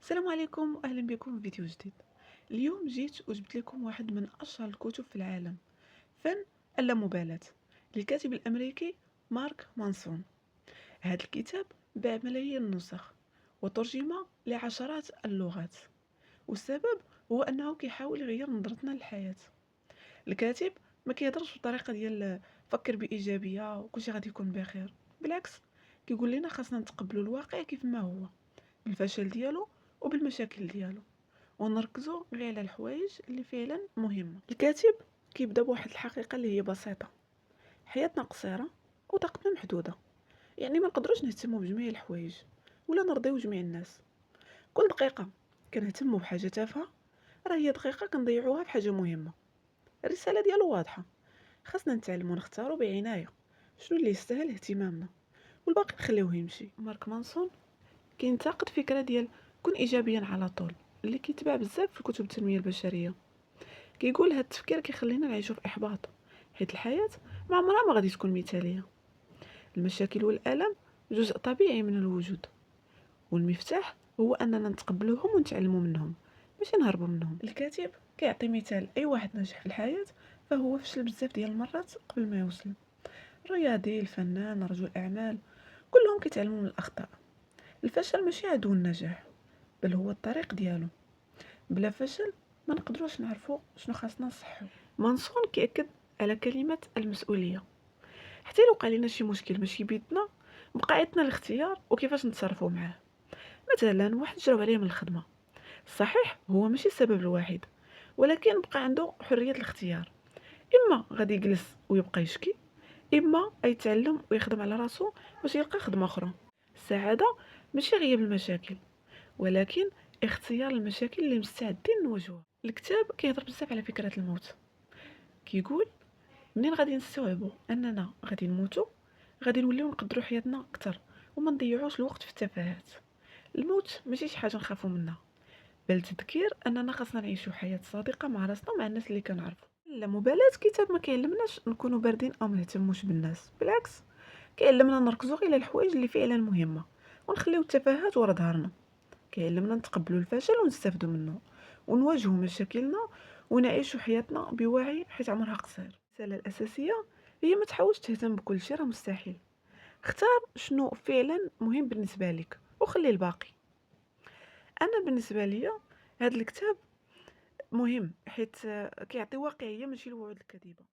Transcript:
السلام عليكم واهلا بكم في فيديو جديد. اليوم جيت وجبت لكم واحد من اشهر الكتب في العالم، فن اللامبالاة، للكاتب الامريكي مارك مانسون. هذا الكتاب باع ملايين النسخ وترجم لعشرات اللغات، والسبب هو انه كيحاول يغير نظرتنا للحياة. الكاتب ما كيهضرش بطريقه ديال فكر بايجابيه وكل شيء غادي يكون بخير، بالعكس كيقول لنا خاصنا نتقبلوا الواقع كيف ما هو، بالفشل ديالو وبالمشاكل ديالو، ونركزوا غير على الحوايج اللي فعلا مهمه. الكاتب كيبدا بواحد الحقيقه اللي هي بسيطه: حياتنا قصيره وطاقتنا محدوده، يعني ما نقدروش نهتموا بجميع الحوايج ولا نرضيو جميع الناس. كل دقيقه كنهتموا بحاجه تافهه راه هي دقيقه كنضيعوها بحاجه مهمه. الرساله ديالو واضحه: خاصنا نتعلموا نختاروا بعنايه شنو اللي يستاهل اهتمامنا، والباقي نخليوه يمشي. مارك مانسون كينتقد فكره ديال كن ايجابيا على طول، اللي كيتباع بزاف في كتب التنميه البشريه. كيقول هاد التفكير كيخلينا نعيشوا في احباط، حيت الحياه ما عمرها ما غادي تكون مثاليه. المشاكل والالم جزء طبيعي من الوجود، والمفتاح هو اننا نتقبلوهم ونتعلموا منهم، ماشي نهربوا منهم. الكاتب كيعطي مثال: اي واحد ناجح في الحياه فهو فشل بزاف ديال المرات قبل ما يوصل. الرياضي، الفنان، رجل الاعمال، كلهم كيتعلموا من الاخطاء. الفشل ماشي عدو النجاح، بل هو الطريق ديالو. بلا فشل ما نقدروش نعرفوا شنو خاصنا نصحو. منصور كيأكد على كلمة المسؤولية: حتى لو وقع لنا شي مشكل ماشي بيدنا، بقى عندنا الاختيار وكيفاش نتصرفوا معاه. مثلا واحد جرب عليه من الخدمة، صحيح هو ماشي السبب الوحيد، ولكن بقى عنده حرية الاختيار: اما غادي يجلس ويبقى يشكي، اما يتعلم ويخدم على راسو باش يلقى خدمة اخرى. السعادة ماشي غياب المشاكل، ولكن اختيار المشاكل اللي مستعدين نواجهوها. الكتاب كيهضر بزاف على فكرة الموت. كيقول منين غادي نستوعبوا اننا غادي نموتوا، غادي نوليو نقدروا حياتنا اكثر وما نضيعوش الوقت في التفاهات. الموت ماشي شي حاجه نخافوا منها، بل تذكير اننا خاصنا نعيشوا حياه صادقه مع راسنا ومع الناس اللي كنعرفوا. لا مبالاه كتاب ما كيعلمناش نكونوا باردين او ما نهتموش بالناس، بالعكس كيعلمنا نركزوا غير على الحوايج اللي فعلا مهمه ونخليو التفاهات ورا ظهرنا. كيعلمنا نتقبلوا الفشل ونستافدوا منه، ونواجهوا مشاكلنا ونعيشوا حياتنا بوعي حيت عمرها قصير. الرسالة الأساسية هي: ما تحاولش تهتم بكل شيء، راه مستحيل. اختار شنو فعلا مهم بالنسبة لك وخلي الباقي. أنا بالنسبة لي هذا الكتاب مهم حيت كيعطي واقعية ماشي الوعود الكاذبة.